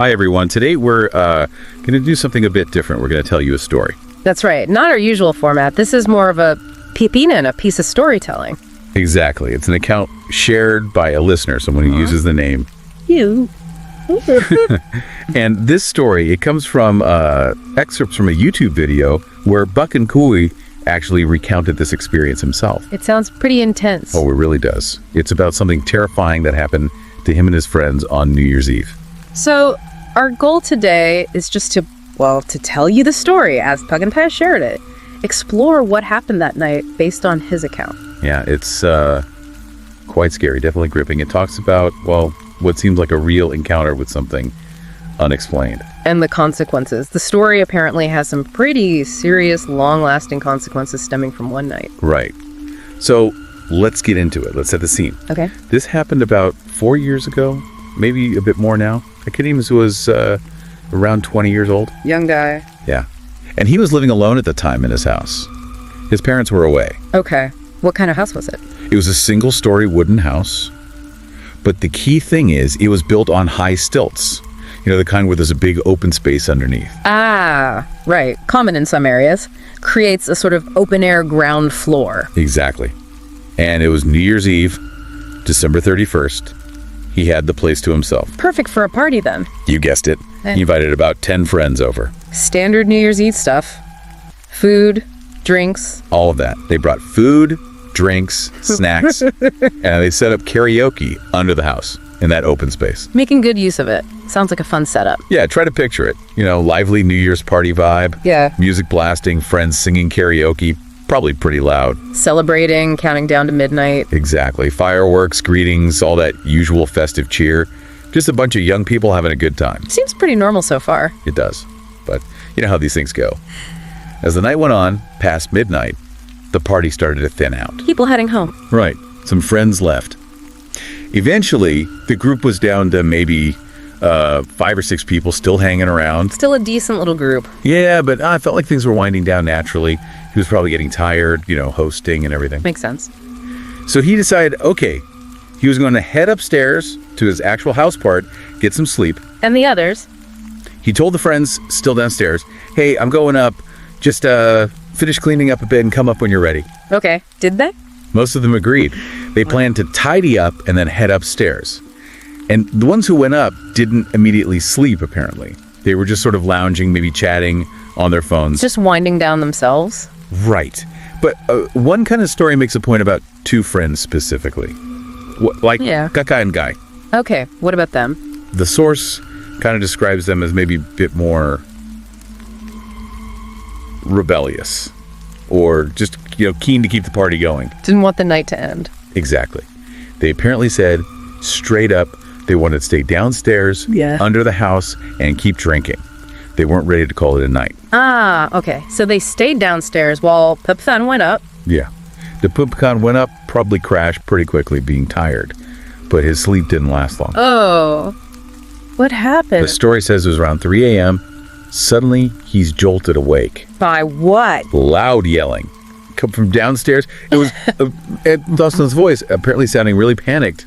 Hi, everyone. Today we're going to do something a bit different. We're going to tell you a story. That's right. Not our usual format. This is more of a pipinen, a piece of storytelling. Exactly. It's an account shared by a listener, someone who uses the name You. And this story, it comes from excerpts from a YouTube video where Buck and Cooey actually recounted this experience himself. It sounds pretty intense. Oh, it really does. It's about something terrifying that happened to him and his friends on New Year's Eve. So, our goal today is just to tell you the story as Pug and Paz shared it. Explore what happened that night based on his account. Yeah, it's quite scary, definitely gripping. It talks about, what seems like a real encounter with something unexplained. And the consequences. The story apparently has some pretty serious, long-lasting consequences stemming from one night. Right. So let's get into it. Let's set the scene. Okay. This happened about 4 years ago, maybe a bit more now. Nicodemus was around 20 years old. Young guy. Yeah. And he was living alone at the time in his house. His parents were away. Okay. What kind of house was it? It was a single-story wooden house. But the key thing is, it was built on high stilts. You know, the kind where there's a big open space underneath. Ah, right. Common in some areas. Creates a sort of open-air ground floor. Exactly. And it was New Year's Eve, December 31st. He had the place to himself. Perfect for a party, then. You guessed it. He invited about 10 friends over. Standard New Year's Eve stuff. Food, drinks. All of that. They brought food, drinks, snacks, and they set up karaoke under the house in that open space. Making good use of it. Sounds like a fun setup. Yeah, try to picture it. You know, lively New Year's party vibe. Yeah. Music blasting, friends singing karaoke, probably pretty loud. Celebrating, counting down to midnight. Exactly. Fireworks, greetings, all that usual festive cheer. Just a bunch of young people having a good time. Seems pretty normal so far. It does. But you know how these things go. As the night went on, past midnight, the party started to thin out. People heading home. Right. Some friends left. Eventually, the group was down to maybe 5 or 6 people still hanging around. Still a decent little group. Yeah, but I felt like things were winding down naturally. He was probably getting tired, hosting and everything. Makes sense. So he decided, okay, he was going to head upstairs to his actual house part, get some sleep. And the others? He told the friends still downstairs, hey, I'm going up. Just finish cleaning up a bit and come up when you're ready. Okay. Did they? Most of them agreed. They planned to tidy up and then head upstairs. And the ones who went up didn't immediately sleep, apparently. They were just sort of lounging, maybe chatting on their phones. Just winding down themselves? Right. But one kind of story makes a point about 2 friends specifically. Kaka and Guy. Okay. What about them? The source kind of describes them as maybe a bit more rebellious. Or just, keen to keep the party going. Didn't want the night to end. Exactly. They apparently said straight up they wanted to stay downstairs under the house and keep drinking. They weren't ready to call it a night. Ah, okay. So they stayed downstairs while Pupthan went up. Yeah. The Pupkan went up, probably crashed pretty quickly, being tired. But his sleep didn't last long. Oh. What happened? The story says it was around 3 a.m. Suddenly, he's jolted awake. By what? Loud yelling. Come from downstairs. It was Dawson's voice, apparently sounding really panicked.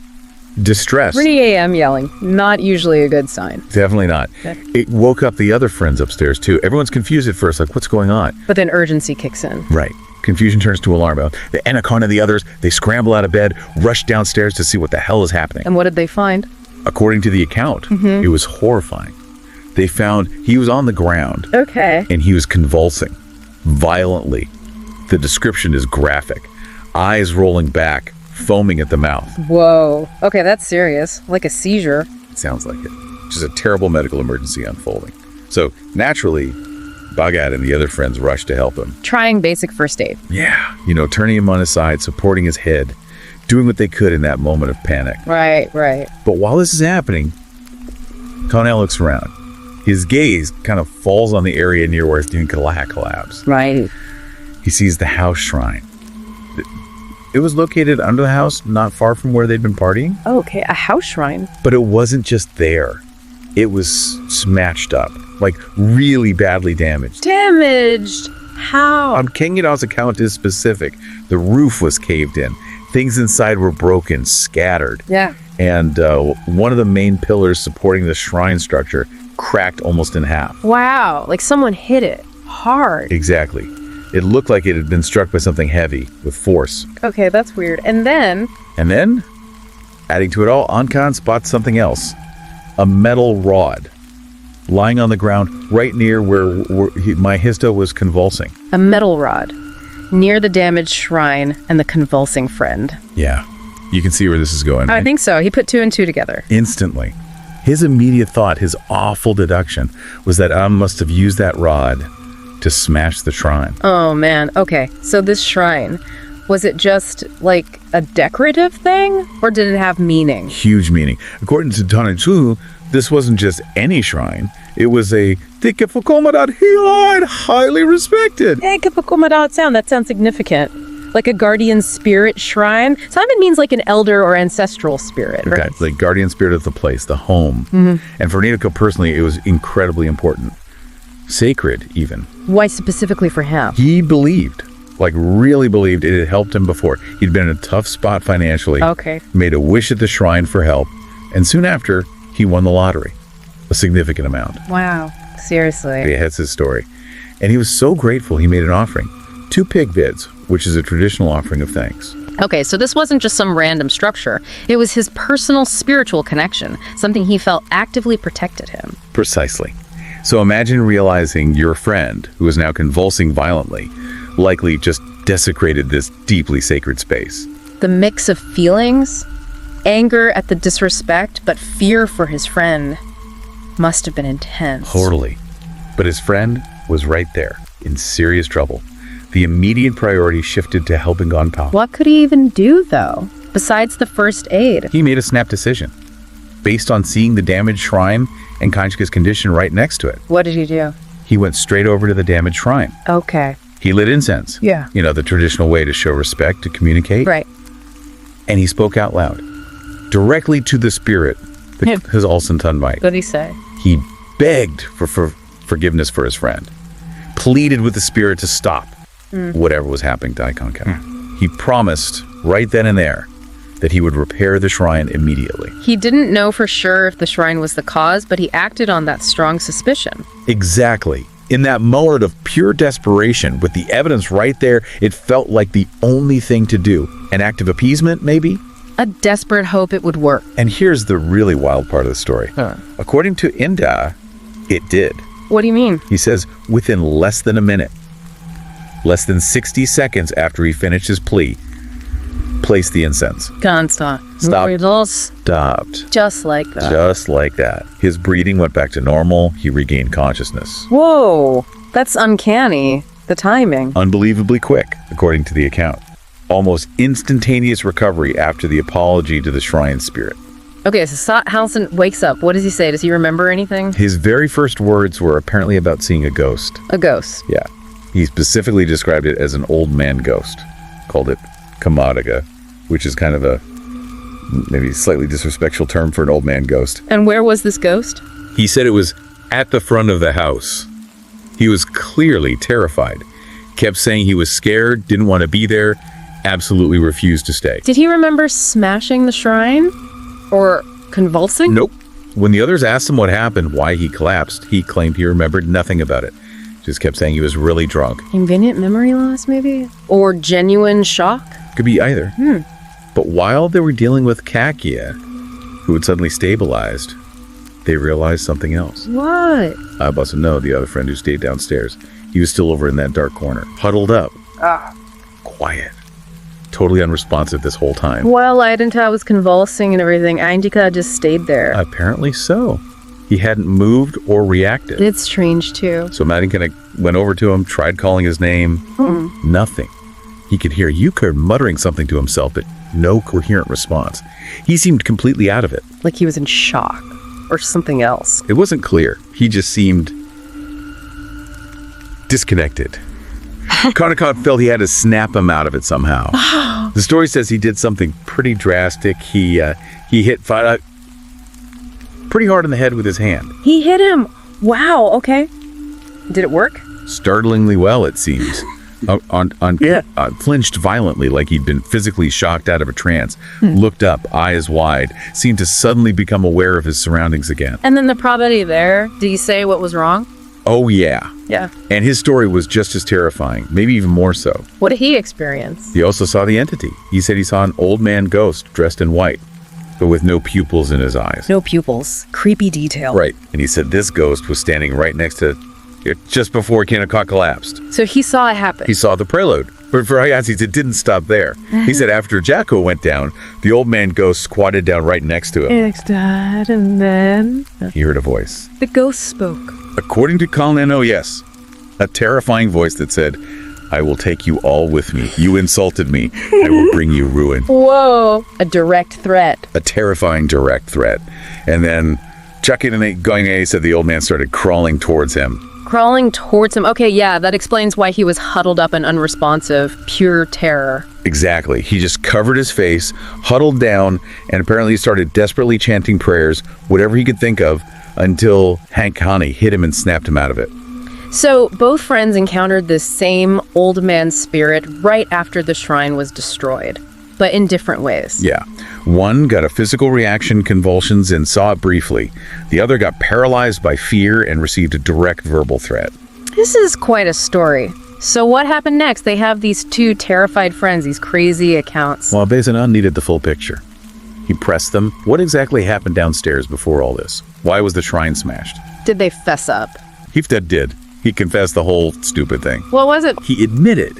Distressed. 3 a.m. yelling. Not usually a good sign. Definitely not. It woke up the other friends upstairs, too. Everyone's confused at first, like, what's going on? But then urgency kicks in. Right. Confusion turns to alarm. The Anaconda and the others, they scramble out of bed, rush downstairs to see what the hell is happening. And what did they find? According to the account, it was horrifying. They found he was on the ground. Okay. And he was convulsing violently. The description is graphic. Eyes rolling back, foaming at the mouth. Whoa. Okay, that's serious. Like a seizure. It sounds like it. Just a terrible medical emergency unfolding. So, naturally, Bhagat and the other friends rushed to help him. Trying basic first aid. Yeah. Turning him on his side, supporting his head, doing what they could in that moment of panic. Right. But while this is happening, Connell looks around. His gaze kind of falls on the area near where Dune Kalak collapsed. Right. He sees the house shrine. It was located under the house, not far from where they'd been partying. Okay, a house shrine. But it wasn't just there. It was smashed up, like really badly damaged. Damaged? How? King Yadaw's account is specific. The roof was caved in. Things inside were broken, scattered. Yeah. And one of the main pillars supporting the shrine structure cracked almost in half. Wow. Like someone hit it hard. Exactly. It looked like it had been struck by something heavy with force. Okay, that's weird. And then, Adding to it all, Ankan spots something else. A metal rod lying on the ground right near where Mephisto was convulsing. a metal rod near the damaged shrine and the convulsing friend. Yeah. You can see where this is going. I Right? think so. He put 2 and 2 together. Instantly. His immediate thought, his awful deduction, was that Am must have used that rod to smash the shrine. Oh, man. Okay. So this shrine, was it just like a decorative thing or did it have meaning? Huge meaning. According to Tanitsu, this wasn't just any shrine. It was a Tikkifukomadat Hilide, highly respected. Hey, sound. That sounds significant. Like a guardian spirit shrine. Simon means like an elder or ancestral spirit, right? Okay, the guardian spirit of the place, the home. And for Niiko personally, it was incredibly important. Sacred, even. Why specifically for him? He believed, like really believed, it had helped him before. He'd been in a tough spot financially. Okay. Made a wish at the shrine for help. And soon after, he won the lottery. A significant amount. Wow. Seriously. Yeah, that's his story. And he was so grateful he made an offering. 2 pig bids, which is a traditional offering of thanks. Okay, so this wasn't just some random structure. It was his personal spiritual connection, something he felt actively protected him. Precisely. So imagine realizing your friend, who is now convulsing violently, likely just desecrated this deeply sacred space. The mix of feelings, anger at the disrespect, but fear for his friend, must have been intense. Totally. But his friend was right there, in serious trouble. The immediate priority shifted to helping Gonpao. What could he even do, though, besides the first aid? He made a snap decision, based on seeing the damaged shrine and Kanchika's condition right next to it. What did he do? He went straight over to the damaged shrine. Okay. He lit incense. Yeah. You know, the traditional way to show respect, to communicate. Right. And he spoke out loud, directly to the spirit, his Olsen Tunbite. What did he say? He begged for forgiveness for his friend, pleaded with the spirit to stop whatever was happening to Ikonka. He promised right then and there that he would repair the shrine immediately. He didn't know for sure if the shrine was the cause, but he acted on that strong suspicion. Exactly. In that moment of pure desperation, with the evidence right there, it felt like the only thing to do. An act of appeasement, maybe? A desperate hope it would work. And here's the really wild part of the story. According to Inda, it did. What do you mean? He says within less than a minute, less than 60 seconds after he finished his plea, place the incense. Can't stop. Stopped. Stopped. Just like that. Just like that. His breathing went back to normal. He regained consciousness. Whoa, that's uncanny. The timing. Unbelievably quick, according to the account. Almost instantaneous recovery after the apology to the shrine spirit. Okay, so Halson wakes up. What does he say? Does he remember anything? His very first words were apparently about seeing a ghost. A ghost. Yeah. He specifically described it as an old man ghost. Called it Kamadaga, which is kind of a maybe slightly disrespectful term for an old man ghost. And where was this ghost? He said it was at the front of the house. He was clearly terrified. Kept saying he was scared, didn't want to be there, absolutely refused to stay. Did he remember smashing the shrine? Or convulsing? Nope. When the others asked him what happened, why he collapsed, he claimed he remembered nothing about it. Just kept saying he was really drunk. Convenient memory loss, maybe? Or genuine shock? Could be either. But while they were dealing with Kakia, who had suddenly stabilized, they realized something else. What? I mustn't know the other friend who stayed downstairs. He was still over in that dark corner, huddled up. Quiet. Totally unresponsive this whole time. Well, Identa was convulsing and everything. Indika just stayed there. Apparently so. He hadn't moved or reacted. It's strange, too. So Maddie kind of went over to him, tried calling his name. Nothing. He could hear Euchre muttering something to himself, but no coherent response. He seemed completely out of it. Like he was in shock. Or something else. It wasn't clear. He just seemed disconnected. Karnakot felt he had to snap him out of it somehow. The story says he did something pretty drastic. He hit pretty hard on the head with his hand. He hit him. Wow, okay. Did it work? Startlingly well, it seems. flinched violently like he'd been physically shocked out of a trance, looked up, eyes wide, seemed to suddenly become aware of his surroundings again. And then the probability there, did he say what was wrong? Oh, yeah. Yeah. And his story was just as terrifying, maybe even more so. What did he experience? He also saw the entity. He said he saw an old man ghost dressed in white, but with no pupils in his eyes. No pupils. Creepy detail. Right. And he said this ghost was standing right next to it just before Kennecott collapsed. So he saw it happen. He saw the prelude. But for Hayazis, it didn't stop there. He said after Jacko went down, the old man ghost squatted down right next to him. And then He heard a voice. the ghost spoke. According to Colin Eno, yes. A terrifying voice that said, I will take you all with me. You insulted me. I will bring you ruin. Whoa. A direct threat. A terrifying direct threat. And then chucking and going A said the old man started crawling towards him. Crawling towards him. Okay, yeah, that explains why he was huddled up and unresponsive. Pure terror. Exactly. He just covered his face, huddled down, and apparently started desperately chanting prayers, whatever he could think of, until Hank Haney hit him and snapped him out of it. So both friends encountered this same old man spirit right after the shrine was destroyed, but in different ways. Yeah. One got a physical reaction, convulsions, and saw it briefly. The other got paralyzed by fear and received a direct verbal threat. This is quite a story. So what happened next? They have these two terrified friends, these crazy accounts. Well, Bezanon needed the full picture. He pressed them. What exactly happened downstairs before all this? Why was the shrine smashed? Did they fess up? Hefted did. He confessed the whole stupid thing. What was it? He admitted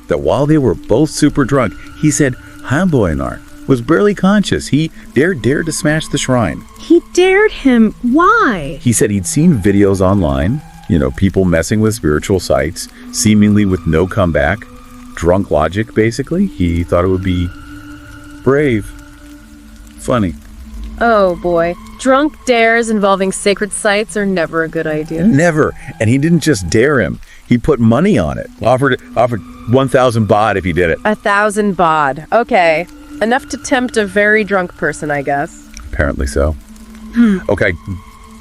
that while they were both super drunk, he said Hamboinar was barely conscious. He dared to smash the shrine. He dared him. Why? He said he'd seen videos online, people messing with spiritual sites, seemingly with no comeback. Drunk logic, basically. He thought it would be brave. Funny. Oh boy. Drunk dares involving sacred sites are never a good idea. Never. And he didn't just dare him. He put money on it. Offered 1,000 baht if he did it. 1,000 baht. Okay. Enough to tempt a very drunk person, I guess. Apparently so. Okay.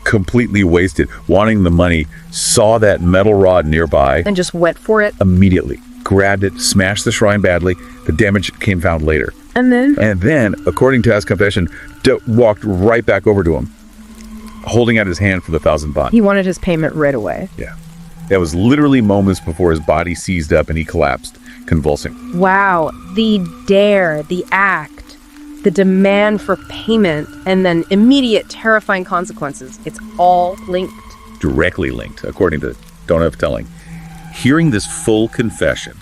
Completely wasted. Wanting the money, saw that metal rod nearby. And just went for it. Immediately. Grabbed it, smashed the shrine badly. The damage came found later. And then, according to his confession, walked right back over to him, holding out his hand for the 1,000 baht. He wanted his payment right away. Yeah. That was literally moments before his body seized up and he collapsed, convulsing. Wow. The dare, the act, the demand for payment, and then immediate terrifying consequences. It's all linked. Directly linked, according to Donev telling. Hearing this full confession,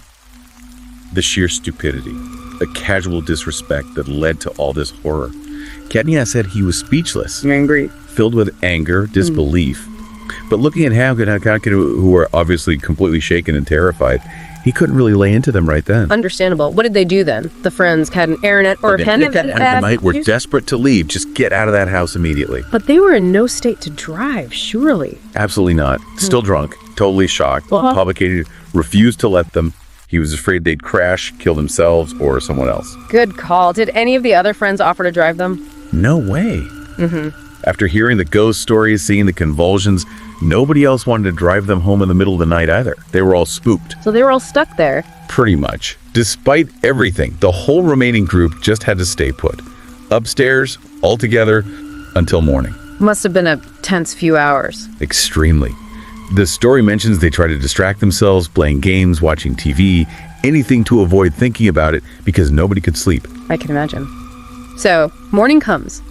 the sheer stupidity, the casual disrespect that led to all this horror, Kenya said he was speechless. Angry. Filled with anger, disbelief. But looking at Hank and Hank, who were obviously completely shaken and terrified, he couldn't really lay into them right then. Understandable. What did they do then? The friends had an Aranet or a pen? We're desperate to leave. Just get out of that house immediately. But they were in no state to drive, surely. Absolutely not. Still drunk, totally shocked, publicated, refused to let them. He was afraid they'd crash, kill themselves, or someone else. Good call. Did any of the other friends offer to drive them? No way. After hearing the ghost stories, seeing the convulsions, nobody else wanted to drive them home in the middle of the night either. They were all spooked. So they were all stuck there. Pretty much. Despite everything, the whole remaining group just had to stay put. Upstairs, all together, until morning. Must have been a tense few hours. Extremely. The story mentions they tried to distract themselves, playing games, watching TV, anything to avoid thinking about it because nobody could sleep. I can imagine. So, morning comes.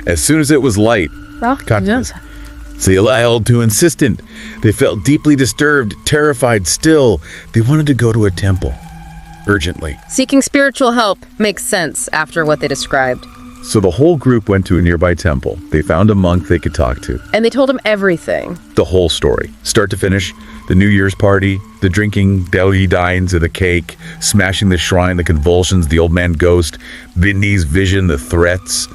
As soon as it was light, all too insistent. They felt deeply disturbed, terrified still. They wanted to go to a temple. Urgently. Seeking spiritual help makes sense after what they described. So the whole group went to a nearby temple. They found a monk they could talk to. And they told him everything. The whole story. Start to finish. The New Year's party, the drinking, Delhi dines, the cake, smashing the shrine, the convulsions, the old man ghost, Bindi's vision, the threats.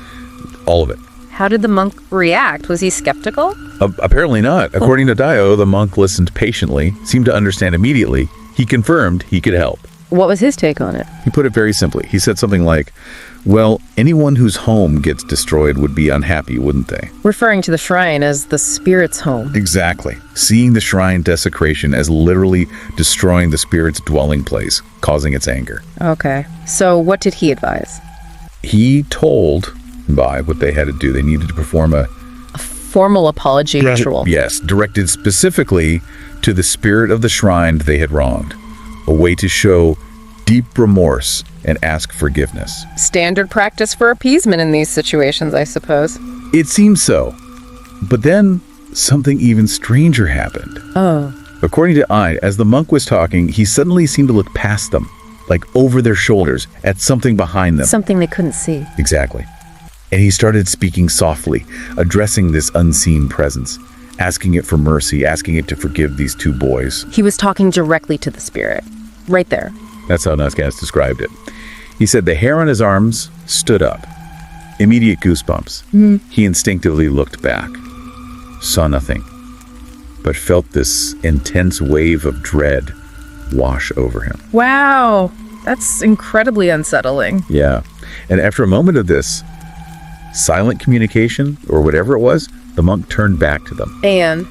All of it. How did the monk react? Was he skeptical? Apparently not. According to Dio, the monk listened patiently, seemed to understand immediately. He confirmed he could help. What was his take on it? He put it very simply. He said something like, well, anyone whose home gets destroyed would be unhappy, wouldn't they? Referring to the shrine as the spirit's home. Exactly. Seeing the shrine desecration as literally destroying the spirit's dwelling place, causing its anger. Okay. So what did he advise? He told Bai what they had to do. They needed to perform a Formal apology ritual. Yes, directed specifically to the spirit of the shrine they had wronged. A way to show deep remorse and ask forgiveness. Standard practice for appeasement in these situations, I suppose. It seems so. But then something even stranger happened. Oh. According to Ide, as the monk was talking, he suddenly seemed to look past them, like over their shoulders, at something behind them. Something they couldn't see. Exactly. And he started speaking softly, addressing this unseen presence, asking it for mercy, asking it to forgive these two boys. He was talking directly to the spirit. Right there. That's how Nuskas described it. He said the hair on his arms stood up. Immediate goosebumps. He instinctively looked back. Saw nothing, but felt this intense wave of dread wash over him. Wow. That's incredibly unsettling. Yeah. And after a moment of this silent communication, or whatever it was, the monk turned back to them. And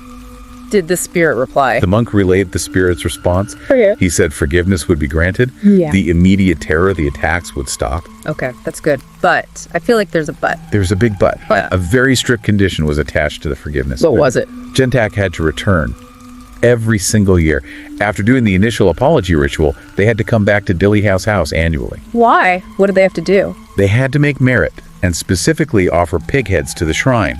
did the spirit reply? The monk relayed the spirit's response. Okay. He said forgiveness would be granted. Yeah. The immediate terror, the attacks would stop. Okay, that's good. But I feel like there's a but. There's a big but. Yeah. A very strict condition was attached to the forgiveness. What was it? Gentak had to return every single year. After doing the initial apology ritual, they had to come back to Dilly House annually. Why? What did they have to do? They had to make merit, and specifically offer pig heads to the shrine.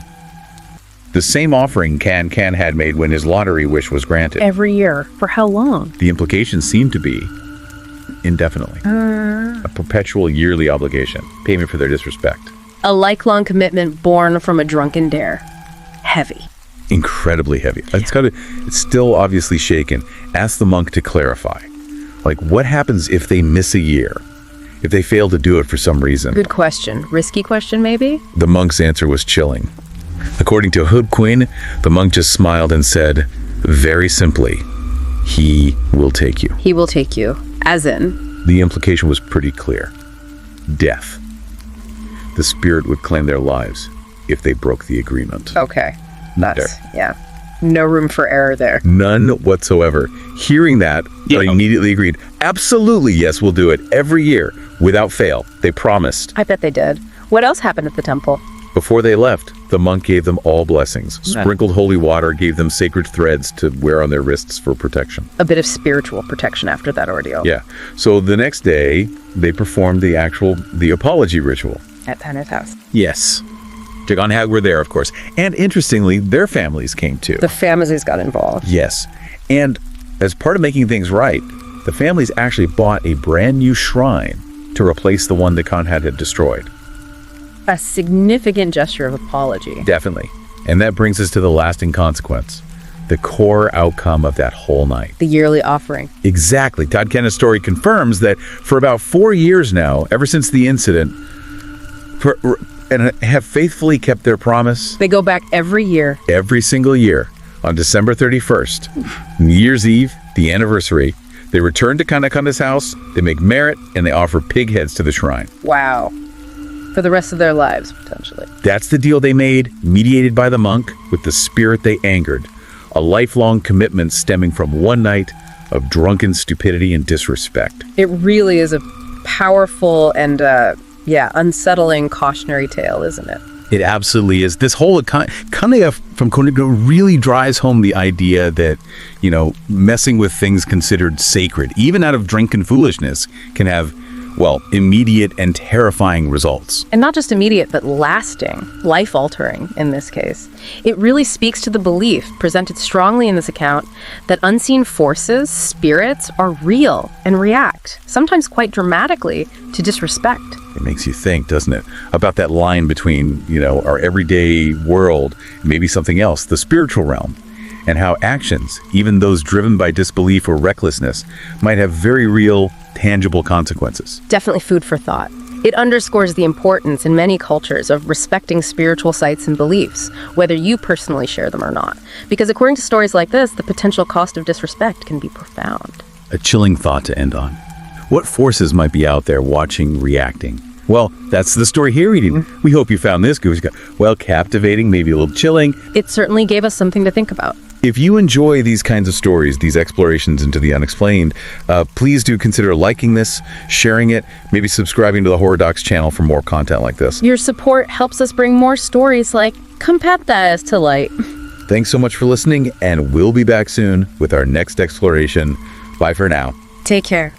The same offering Can had made when his lottery wish was granted. Every year. For how long? The implications seemed to be indefinitely. A perpetual yearly obligation. Payment for their disrespect. A lifelong commitment born from a drunken dare. Heavy. Incredibly heavy. It's still obviously shaken. Ask the monk to clarify. Like, what happens if they miss a year? If they fail to do it for some reason? Good question. Risky question, maybe? The monk's answer was chilling. According to Hood Quinn, the monk just smiled and said, very simply, he will take you. He will take you. As in? The implication was pretty clear. Death. The spirit would claim their lives if they broke the agreement. Okay. Yeah. No room for error there. None whatsoever. Hearing that, I immediately agreed. Absolutely, yes, we'll do it every year, without fail. They promised. I bet they did. What else happened at the temple? Before they left, the monk gave them all blessings, sprinkled holy water, gave them sacred threads to wear on their wrists for protection. A bit of spiritual protection after that ordeal. Yeah. So the next day, they performed the apology ritual. At Tanith House. Yes. Jagan Hag were there, of course. And interestingly, their families came too. The families got involved. Yes. And as part of making things right, the families actually bought a brand new shrine to replace the one that Conrad had destroyed. A significant gesture of apology. Definitely. And that brings us to the lasting consequence. The core outcome of that whole night. The yearly offering. Exactly. Todd Kenna's story confirms that for about 4 years now, ever since the incident, and have faithfully kept their promise. They go back every year. Every single year. On December 31st, New Year's Eve, the anniversary, they return to Kanakanda's house, they make merit, and they offer pig heads to the shrine. Wow. For the rest of their lives, potentially. That's the deal they made, mediated by the monk, with the spirit they angered. A lifelong commitment stemming from one night of drunken stupidity and disrespect. It really is a powerful and, unsettling cautionary tale, isn't it? It absolutely is. This whole Kanya from Konigno really drives home the idea that, messing with things considered sacred, even out of drunken foolishness, can have, immediate and terrifying results. And not just immediate, but lasting, life-altering in this case. It really speaks to the belief, presented strongly in this account, that unseen forces, spirits, are real and react, sometimes quite dramatically, to disrespect. It makes you think, doesn't it, about that line between, our everyday world, maybe something else, the spiritual realm, and how actions, even those driven by disbelief or recklessness, might have very real, tangible consequences. Definitely food for thought. It underscores the importance in many cultures of respecting spiritual sites and beliefs, whether you personally share them or not. Because according to stories like this, the potential cost of disrespect can be profound. A chilling thought to end on. What forces might be out there watching, reacting? Well, that's the story here, Eden. We hope you found this goofy, well, captivating, maybe a little chilling. It certainly gave us something to think about. If you enjoy these kinds of stories, these explorations into the unexplained, please do consider liking this, sharing it, maybe subscribing to the Horror Docs channel for more content like this. Your support helps us bring more stories like Compactas to light. Thanks so much for listening, and we'll be back soon with our next exploration. Bye for now. Take care.